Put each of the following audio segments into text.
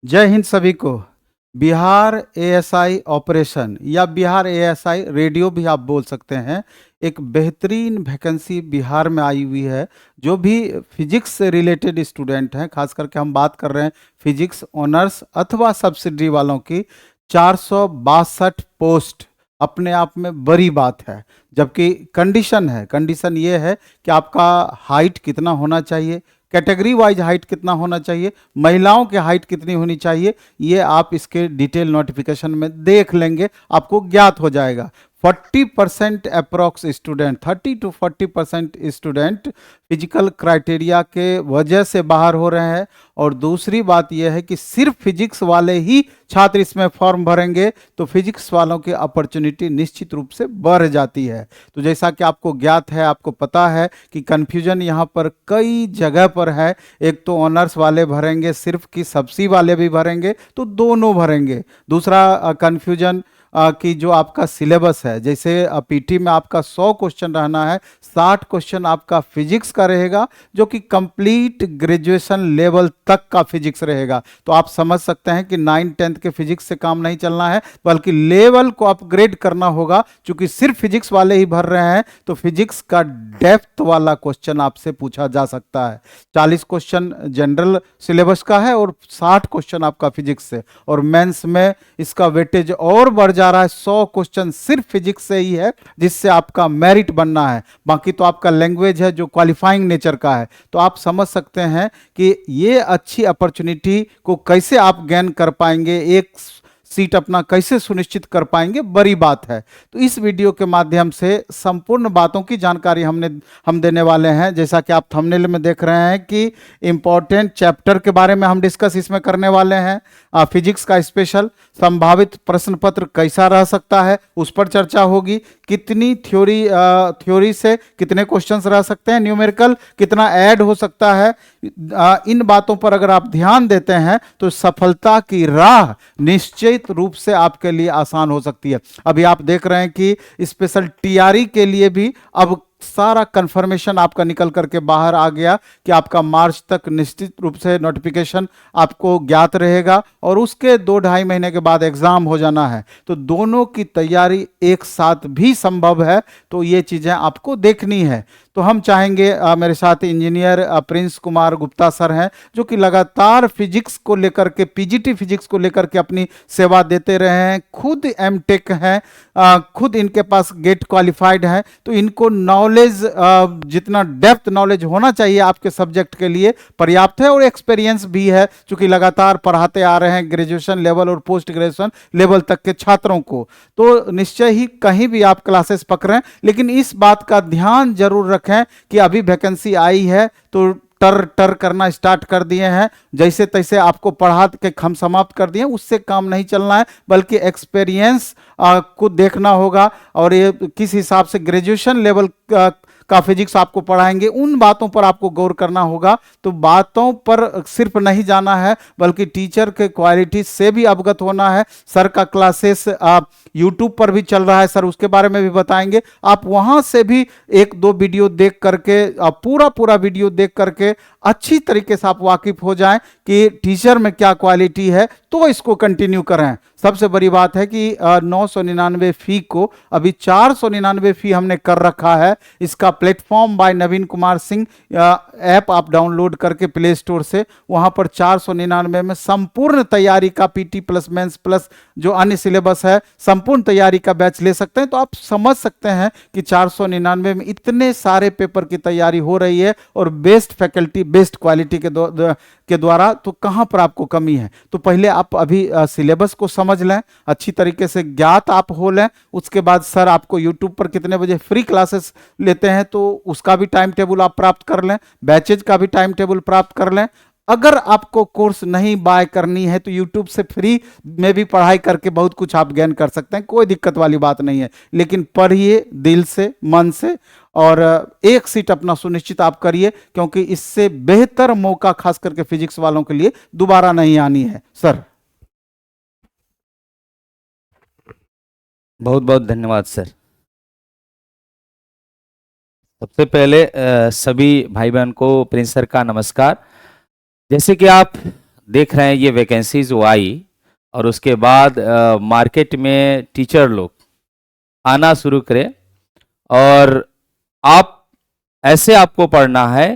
जय हिंद सभी को। बिहार एएसआई ऑपरेशन या बिहार एएसआई रेडियो भी आप बोल सकते हैं, एक बेहतरीन वैकेंसी बिहार में आई हुई है। जो भी फिजिक्स से रिलेटेड स्टूडेंट हैं, खास करके हम बात कर रहे हैं फिजिक्स ऑनर्स अथवा सब्सिडरी वालों की, 462 पोस्ट अपने आप में बड़ी बात है। जबकि कंडीशन ये है कि आपका हाइट कितना होना चाहिए, कैटेगरी वाइज हाइट कितना होना चाहिए, महिलाओं की हाइट कितनी होनी चाहिए, ये आप इसके डिटेल नोटिफिकेशन में देख लेंगे, आपको ज्ञात हो जाएगा। 40% approx student, 30 to 40% student physical criteria के वजह से बाहर हो रहे हैं। और दूसरी बात यह है कि सिर्फ फिजिक्स वाले ही छात्र इसमें फॉर्म भरेंगे तो फिजिक्स वालों की अपॉर्चुनिटी निश्चित रूप से बढ़ जाती है। तो जैसा कि आपको ज्ञात है, आपको पता है कि कन्फ्यूजन यहाँ पर कई जगह पर है। एक तो ऑनर्स वाले भरेंगे सिर्फ, कि सब्सी वाले भी भरेंगे, तो दोनों भरेंगे। दूसरा कन्फ्यूजन कि जो आपका सिलेबस है, जैसे पीटी में आपका 100 क्वेश्चन रहना है, 60 क्वेश्चन आपका फिजिक्स का रहेगा, जो कि कंप्लीट ग्रेजुएशन लेवल तक का फिजिक्स रहेगा। तो आप समझ सकते हैं कि 9th-10th के फिजिक्स से काम नहीं चलना है, बल्कि लेवल को अपग्रेड करना होगा। क्योंकि सिर्फ फिजिक्स वाले ही भर रहे हैं तो फिजिक्स का डेप्थ वाला क्वेश्चन आपसे पूछा जा सकता है। 40 क्वेश्चन जनरल सिलेबस का है और 60 क्वेश्चन आपका फिजिक्स से। और मेंस में इसका वेटेज और बढ़ जा रहा है, 100 क्वेश्चन सिर्फ फिजिक्स से ही है, जिससे आपका मेरिट बनना है। बाकी तो आपका लैंग्वेज है जो क्वालिफाइंग नेचर का है। तो आप समझ सकते हैं कि ये अच्छी अपॉर्चुनिटी को कैसे आप गेन कर पाएंगे, एक सीट अपना कैसे सुनिश्चित कर पाएंगे, बड़ी बात है। तो इस वीडियो के माध्यम से संपूर्ण बातों की जानकारी हम देने वाले हैं। जैसा कि आप थंबनेल में देख रहे हैं कि इंपॉर्टेंट चैप्टर के बारे में हम डिस्कस इसमें करने वाले हैं। फिजिक्स का स्पेशल संभावित प्रश्न पत्र कैसा रह सकता है, उस पर चर्चा होगी। कितनी थ्योरी से कितने क्वेश्चंस रह सकते हैं, न्यूमेरिकल कितना ऐड हो सकता है, इन बातों पर अगर आप ध्यान देते हैं तो सफलता की राह निश्चित रूप से आपके लिए आसान हो सकती है। अभी आप देख रहे हैं कि स्पेशल टीआरई के लिए भी अब सारा कंफर्मेशन आपका निकल करके बाहर आ गया कि आपका मार्च तक निश्चित रूप से नोटिफिकेशन आपको ज्ञात रहेगा और उसके 2-2.5 महीने के बाद एग्जाम हो जाना है। तो दोनों की तैयारी एक साथ भी संभव है, तो ये चीजें आपको देखनी है। तो हम चाहेंगे, मेरे साथ engineer Prince Kumar Gupta sir हैं, जो कि लगातार फिजिक्स को लेकर के, पीजीटी फिजिक्स को लेकर के अपनी सेवा देते रहे हैं, खुद एमटेक हैं, खुद इनके पास गेट क्वालिफाइड हैं। तो इनको नॉलेज, जितना डेप्थ नॉलेज होना चाहिए आपके सब्जेक्ट के लिए, पर्याप्त है। और एक्सपीरियंस भी है, चूंकि लगातार पढ़ाते आ रहे हैं ग्रेजुएशन लेवल और पोस्ट ग्रेजुएशन लेवल तक के छात्रों को। तो निश्चय ही कहीं भी आप क्लासेस पकड़ें, लेकिन इस बात का ध्यान जरूर रखें कि अभी वैकेंसी आई है तो टर टर करना स्टार्ट कर दिए हैं, जैसे तैसे आपको पढ़ा के हम समाप्त कर दिए, उससे काम नहीं चलना है, बल्कि एक्सपीरियंस को देखना होगा। और ये किस हिसाब से ग्रेजुएशन लेवल का फिजिक्स आपको पढ़ाएंगे, उन बातों पर आपको गौर करना होगा। तो बातों पर सिर्फ नहीं जाना है, बल्कि टीचर के क्वालिटी से भी अवगत होना है। सर का क्लासेस यूट्यूब पर भी चल रहा है, सर उसके बारे में भी बताएंगे। आप वहां से भी 1-2 वीडियो देख करके, पूरा वीडियो देख करके अच्छी तरीके से आप वाकिफ हो जाएं कि टीचर में क्या क्वालिटी है, तो इसको कंटिन्यू करें। सबसे बड़ी बात है कि 999 फी को अभी 499 फी हमने कर रखा है। इसका प्लेटफॉर्म बाय नवीन कुमार सिंह ऐप आप डाउनलोड करके प्ले स्टोर से, वहां पर 499 में संपूर्ण तैयारी का पीटी प्लस मेंस प्लस जो अन्य सिलेबस है, संपूर्ण तैयारी का बैच ले सकते हैं। तो आप समझ सकते हैं कि 499 में इतने सारे पेपर की तैयारी हो रही है और बेस्ट फैकल्टी, बेस्ट क्वालिटी के द्वारा, तो कहां पर आपको कमी है। तो पहले आप अभी सिलेबस को समझ लें, अच्छी तरीके से ज्ञात आप हो लें। उसके बाद सर आपको यूट्यूब पर कितने बजे फ्री क्लासेस लेते हैं, तो उसका भी टाइम टेबल आप प्राप्त कर लें, बैचेज का भी टाइम टेबल प्राप्त कर लें। अगर आपको कोर्स नहीं बाय करनी है तो यूट्यूब से फ्री में भी पढ़ाई करके बहुत कुछ आप गेन कर सकते हैं, कोई दिक्कत वाली बात नहीं है। लेकिन पढ़िए दिल से, मन से, और एक सीट अपना सुनिश्चित आप करिए, क्योंकि इससे बेहतर मौका खास करके फिजिक्स वालों के लिए दोबारा नहीं आनी है। सर बहुत बहुत धन्यवाद सर। सबसे पहले सभी भाई बहन को प्रिंस सर का नमस्कार। जैसे कि आप देख रहे हैं ये वैकेंसी जो आई और उसके बाद मार्केट में टीचर लोग आना शुरू करें, और आप ऐसे आपको पढ़ना है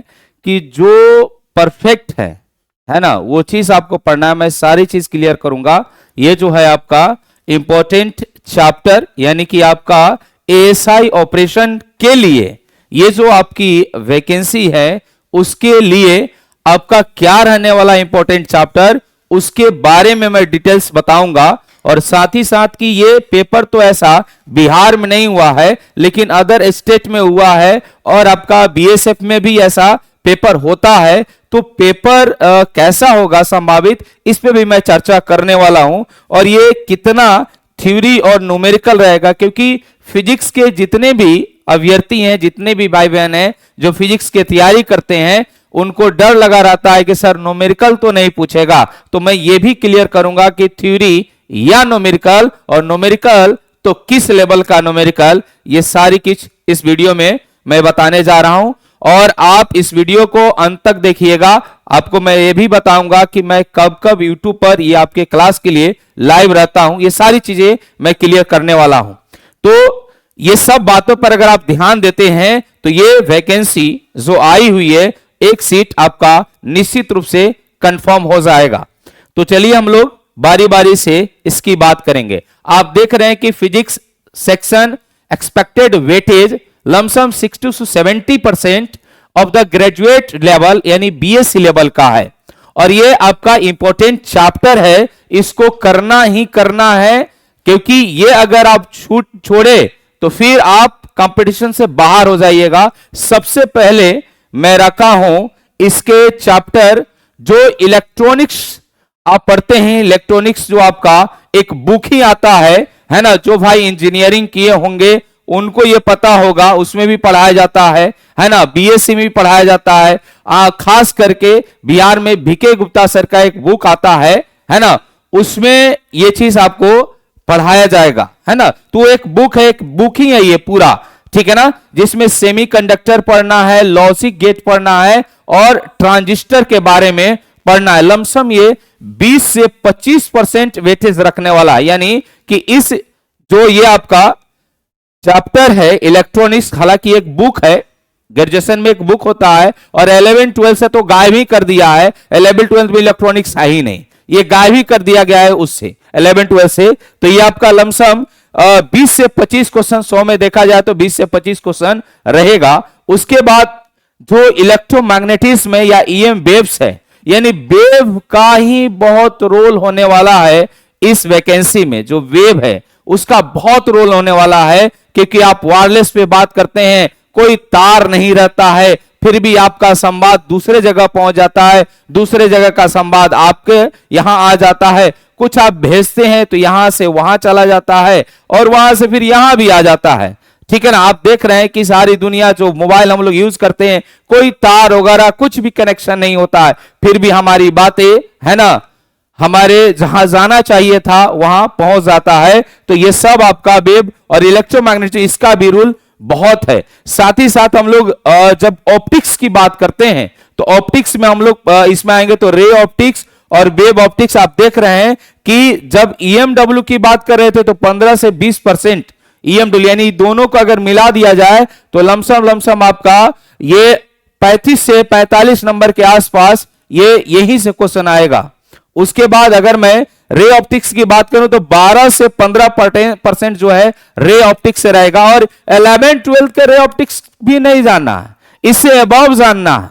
कि जो परफेक्ट है ना, वो चीज आपको पढ़ना है। मैं सारी चीज क्लियर करूंगा। ये जो है आपका इंपॉर्टेंट चैप्टर, यानी कि आपका एएसआई ऑपरेशन के लिए ये जो आपकी वैकेंसी है उसके लिए आपका क्या रहने वाला इंपॉर्टेंट चैप्टर, उसके बारे में मैं डिटेल्स बताऊंगा। और साथ ही साथ कि ये पेपर तो ऐसा बिहार में नहीं हुआ है, लेकिन अदर स्टेट में हुआ है, और आपका बीएसएफ में भी ऐसा पेपर होता है। तो पेपर कैसा होगा संभावित, इस पे भी मैं चर्चा करने वाला हूं। और ये कितना थ्योरी और न्यूमेरिकल रहेगा, क्योंकि फिजिक्स के जितने भी अभ्यर्थी हैं, जितने भी भाई बहन हैं जो फिजिक्स की तैयारी करते हैं, उनको डर लगा रहता है कि सर न्यूमेरिकल तो नहीं पूछेगा। तो मैं ये भी क्लियर करूंगा कि थ्योरी या न्यूमेरिकल, और न्यूमेरिकल तो किस लेवल का न्यूमेरिकल, ये सारी कुछ इस वीडियो में मैं बताने जा रहा हूं। और आप इस वीडियो को अंत तक देखिएगा। आपको मैं ये भी बताऊंगा कि मैं कब कब यूट्यूब पर ये आपके क्लास के लिए लाइव रहता हूं, ये सारी चीजें मैं क्लियर करने वाला हूं। तो ये सब बातों पर अगर आप ध्यान देते हैं तो ये वैकेंसी जो आई हुई है, एक सीट आपका निश्चित रूप से कंफर्म हो जाएगा। तो चलिए हम लोग बारी बारी से इसकी बात करेंगे। आप देख रहे हैं कि physics section expected weightage lump sum 60 to 70% of the graduate level यानी बीएससी लेवल का है, और ये आपका इंपॉर्टेंट चैप्टर है, इसको करना ही करना है। क्योंकि ये अगर आप छोड़े तो फिर आप कंपटीशन से बाहर हो जाइएगा। सबसे पहले मैं रखा हूं इसके चैप्टर जो इलेक्ट्रॉनिक्स आप पढ़ते हैं, इलेक्ट्रॉनिक्स जो आपका एक बुक ही आता है ना, जो भाई इंजीनियरिंग किए होंगे उनको ये पता होगा, उसमें भी पढ़ाया जाता है ना, बीएससी में भी पढ़ाया जाता है। खास करके बिहार में बीके गुप्ता सर का एक बुक आता है ना, उसमें ये चीज आपको पढ़ाया जाएगा, है ना। तो एक बुक है, एक बुक ही है ये पूरा, ठीक है ना, जिसमें सेमीकंडक्टर पढ़ना है, लॉजिक गेट पढ़ना है और ट्रांजिस्टर के बारे में पढ़ना है। लमसम ये 20 से 25% वेटेज रखने वाला है, यानी कि इस जो ये आपका चैप्टर है इलेक्ट्रॉनिक्स, हालांकि एक बुक है, ग्रेजुएशन में एक बुक होता है, और 11-12 से तो गायब ही कर दिया है। 11-12 में इलेक्ट्रॉनिक्स है ही नहीं, ये गायब ही कर दिया गया है उससे 11-12 से। तो ये आपका लमसम 20 से 25 क्वेश्चन 100 में देखा जाए तो 20 से 25 क्वेश्चन रहेगा। उसके बाद जो इलेक्ट्रोमैग्नेटिज्म या ईएम वेव्स है, यानी वेव का ही बहुत रोल होने वाला है इस वैकेंसी में। जो वेव है उसका बहुत रोल होने वाला है, क्योंकि आप वायरलेस पे बात करते हैं, कोई तार नहीं रहता है, फिर भी आपका संवाद दूसरे जगह पहुंच जाता है, दूसरे जगह का संवाद आपके यहां आ जाता है। कुछ आप भेजते हैं तो यहां से वहां चला जाता है, और वहां से फिर यहां भी आ जाता है, ठीक है ना। आप देख रहे हैं कि सारी दुनिया जो मोबाइल हम लोग यूज करते हैं, कोई तार वगैरह कुछ भी कनेक्शन नहीं होता है, फिर भी हमारी बातें, है ना, हमारे जहां जाना चाहिए था वहां पहुंच जाता है। तो ये सब आपका वेव और इलेक्ट्रोमैग्नेटिक, इसका भी रूल बहुत है। साथ ही साथ हम लोग जब ऑप्टिक्स की बात करते हैं तो ऑप्टिक्स में हम लोग इसमें आएंगे तो रे ऑप्टिक्स और वेव ऑप्टिक्स। आप देख रहे हैं कि जब ईएमडब्ल्यू की बात कर रहे थे तो 15 से 20% ईएमडब्ल्यू, यानी दोनों को अगर मिला दिया जाए तो लमसम आपका ये 35 से 45 नंबर के आसपास ये यहीं से क्वेश्चन आएगा। उसके बाद अगर मैं रे ऑप्टिक्स की बात करूं तो 12 से 15% जो है रे ऑप्टिक्स से रहेगा, और 11-12 के रे ऑप्टिक्स भी नहीं जानना है, इससे अबव जानना है।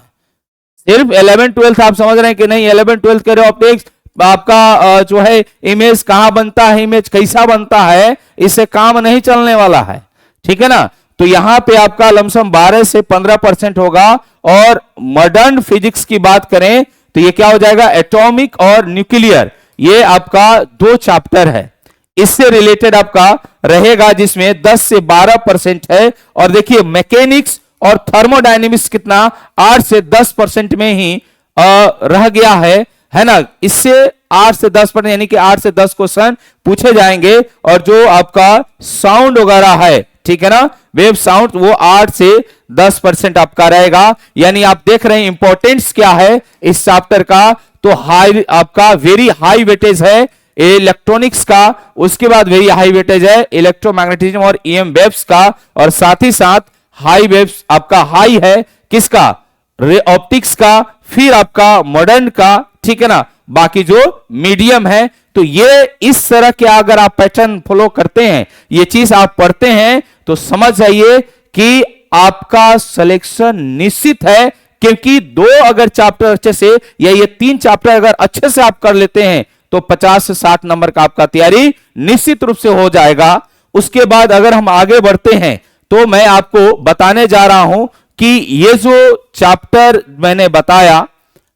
सिर्फ 11-12 आप समझ रहे हैं कि नहीं, 11-12 के रे ऑप्टिक्स आपका जो है इमेज कहां बनता है, इमेज कैसा बनता है, इससे काम नहीं चलने वाला है, ठीक है ना। तो यहां पे आपका लमसम 12 से 15% होगा। और मॉडर्न फिजिक्स की बात करें तो ये क्या हो जाएगा, एटॉमिक और न्यूक्लियर, ये आपका 2 चैप्टर है, इससे रिलेटेड आपका रहेगा, जिसमें 10 से 12% है। और देखिए मैकेनिक्स और थर्मोडायनेमिक्स कितना 8 से 10% में ही रह गया है ना। इससे 8 से 10%, यानी कि 8 से 10 क्वेश्चन पूछे जाएंगे। और जो आपका साउंड वगैरह है, ठीक है ना, वेव साउंड, वो 8 से 10% आपका रहेगा। यानी आप देख रहे हैं इंपॉर्टेंस क्या है इस चैप्टर का। तो हाई आपका वेरी हाई वेटेज है इलेक्ट्रॉनिक्स का, उसके बाद वेरी हाई वेटेज है इलेक्ट्रोमैग्नेटिज्म और ईएम वेव्स का, और साथ ही साथ हाई वेव्स आपका हाई है किसका, रे ऑप्टिक्स का, फिर आपका मॉडर्न का, ठीक है ना, बाकी जो मीडियम है। तो ये इस तरह के अगर आप पैटर्न फॉलो करते हैं, ये चीज आप पढ़ते हैं, तो समझ जाइए कि आपका सिलेक्शन निश्चित है, क्योंकि 2 अगर चैप्टर अच्छे से या ये 3 चैप्टर अगर अच्छे से आप कर लेते हैं तो 50 से 60 नंबर का आपका तैयारी निश्चित रूप से हो जाएगा। उसके बाद अगर हम आगे बढ़ते हैं तो मैं आपको बताने जा रहा हूं कि ये जो चैप्टर मैंने बताया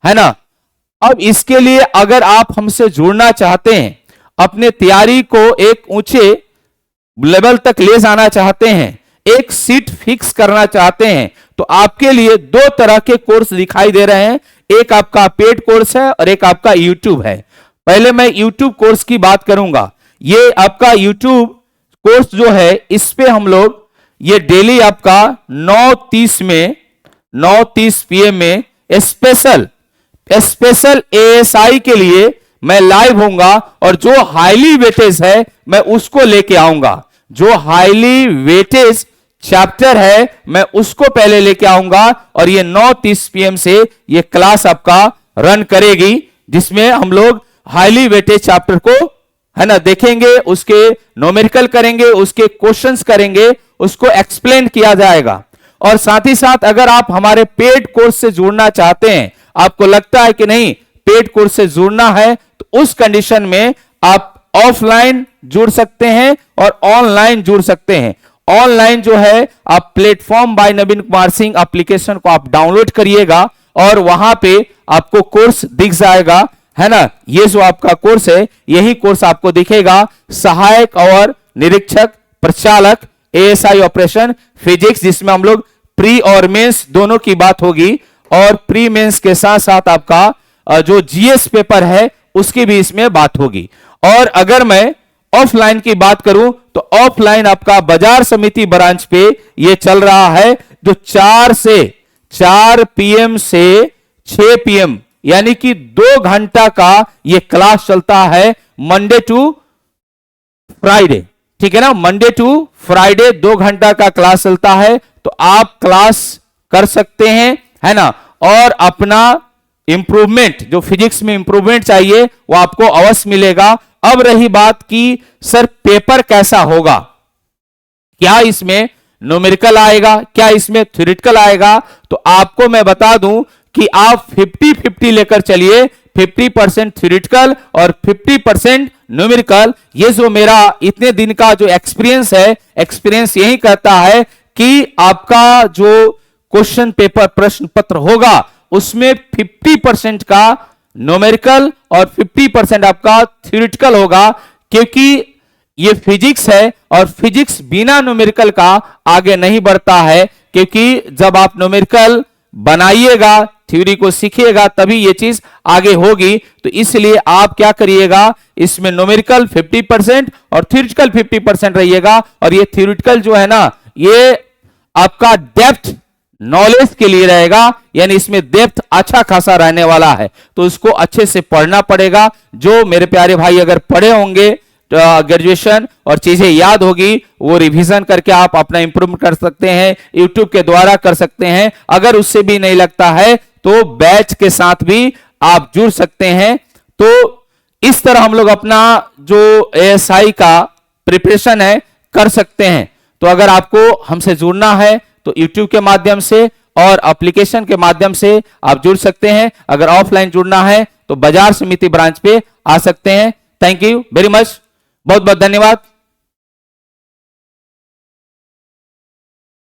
है ना, अब इसके लिए अगर आप हमसे जुड़ना चाहते हैं, अपने तैयारी को एक ऊंचे लेवल तक ले जाना चाहते हैं, एक सीट फिक्स करना चाहते हैं, तो आपके लिए 2 तरह के कोर्स दिखाई दे रहे हैं। एक आपका पेड कोर्स है और एक आपका यूट्यूब है। पहले मैं यूट्यूब कोर्स की बात करूंगा। ये आपका यूट्यूब कोर्स जो है, इस पे हम लोग ये डेली आपका 9:30 PM में स्पेशल एएसआई के लिए मैं लाइव होऊंगा, और जो हाईली वेटेज है मैं उसको लेके आऊंगा। जो हाईली वेटेज चैप्टर है मैं उसको पहले लेके आऊंगा, और ये 9:30 PM से ये क्लास आपका रन करेगी, जिसमें हम लोग हाईली वेटेज चैप्टर को है ना देखेंगे, उसके न्यूमेरिकल करेंगे, उसके क्वेश्चंस करेंगे, उसको एक्सप्लेन किया जाएगा। और साथ ही साथ अगर आप हमारे पेड कोर्स से जुड़ना चाहते हैं, आपको लगता है कि नहीं पेड कोर्स से जुड़ना है, तो उस कंडीशन में आप ऑफलाइन जुड़ सकते हैं और ऑनलाइन जुड़ सकते हैं। ऑनलाइन जो है आप प्लेटफॉर्म बाय नवीन कुमार सिंह एप्लीकेशन को आप डाउनलोड करिएगा, और वहां पे आपको कोर्स दिख जाएगा, है ना। ये जो आपका कोर्स है, यही कोर्स आपको दिखेगा, सहायक और निरीक्षक प्रचालक एएसआई ऑपरेशन फिजिक्स, जिसमें हम लोग प्री और मेंस दोनों की बात होगी, और प्री मेंस के साथ साथ आपका जो जीएस पेपर है उसकी भी इसमें बात होगी। और अगर मैं ऑफलाइन की बात करूं तो ऑफलाइन आपका बाजार समिति ब्रांच पे ये चल रहा है, जो 4 PM से 6 PM यानी कि 2 घंटा का ये क्लास चलता है, मंडे टू फ्राइडे, ठीक है ना। मंडे टू फ्राइडे 2 घंटा का क्लास चलता है, तो आप क्लास कर सकते हैं, है ना। और अपना इंप्रूवमेंट, जो फिजिक्स में इंप्रूवमेंट चाहिए वो आपको अवश्य मिलेगा। अब रही बात कि सर पेपर कैसा होगा, क्या इसमें न्यूमेरिकल आएगा, क्या इसमें थ्योरेटिकल आएगा, तो आपको मैं बता दूं कि आप 50-50 लेकर चलिए, 50% थ्योरेटिकल और 50% न्यूमेरिकल। ये जो मेरा इतने दिन का जो एक्सपीरियंस है, एक्सपीरियंस यही कहता है कि आपका जो क्वेश्चन पेपर प्रश्न पत्र होगा उसमें 50% का न्यूमेरिकल और 50% आपका थ्योरेटिकल होगा, क्योंकि ये फिजिक्स है और फिजिक्स बिना न्यूमेरिकल का आगे नहीं बढ़ता है। क्योंकि जब आप न्यूमेरिकल बनाइएगा, थ्योरी को सीखिएगा, तभी ये चीज आगे होगी। तो इसलिए आप क्या करिएगा, इसमें न्यूमेरिकल 50% और थ्योरेटिकल 50% रहिएगा। और ये थ्योरेटिकल जो है ना, ये आपका डेप्थ नॉलेज के लिए रहेगा, यानी इसमें डेप्थ अच्छा खासा रहने वाला है, तो इसको अच्छे से पढ़ना पड़ेगा। जो मेरे प्यारे भाई अगर पढ़े होंगे ग्रेजुएशन और चीजें याद होगी, वो रिवीजन करके आप अपना इंप्रूव कर सकते हैं, यूट्यूब के द्वारा कर सकते हैं। अगर उससे भी नहीं लगता है तो बैच के साथ भी आप जुड़ सकते हैं। तो इस तरह हम लोग अपना जो एएसआई का प्रिपरेशन है कर सकते हैं। तो अगर आपको हमसे जुड़ना है तो यूट्यूब के माध्यम से और एप्लीकेशन के माध्यम से आप जुड़ सकते हैं। अगर ऑफलाइन जुड़ना है तो बाजार समिति ब्रांच पे आ सकते हैं। थैंक यू वेरी मच, बहुत बहुत धन्यवाद।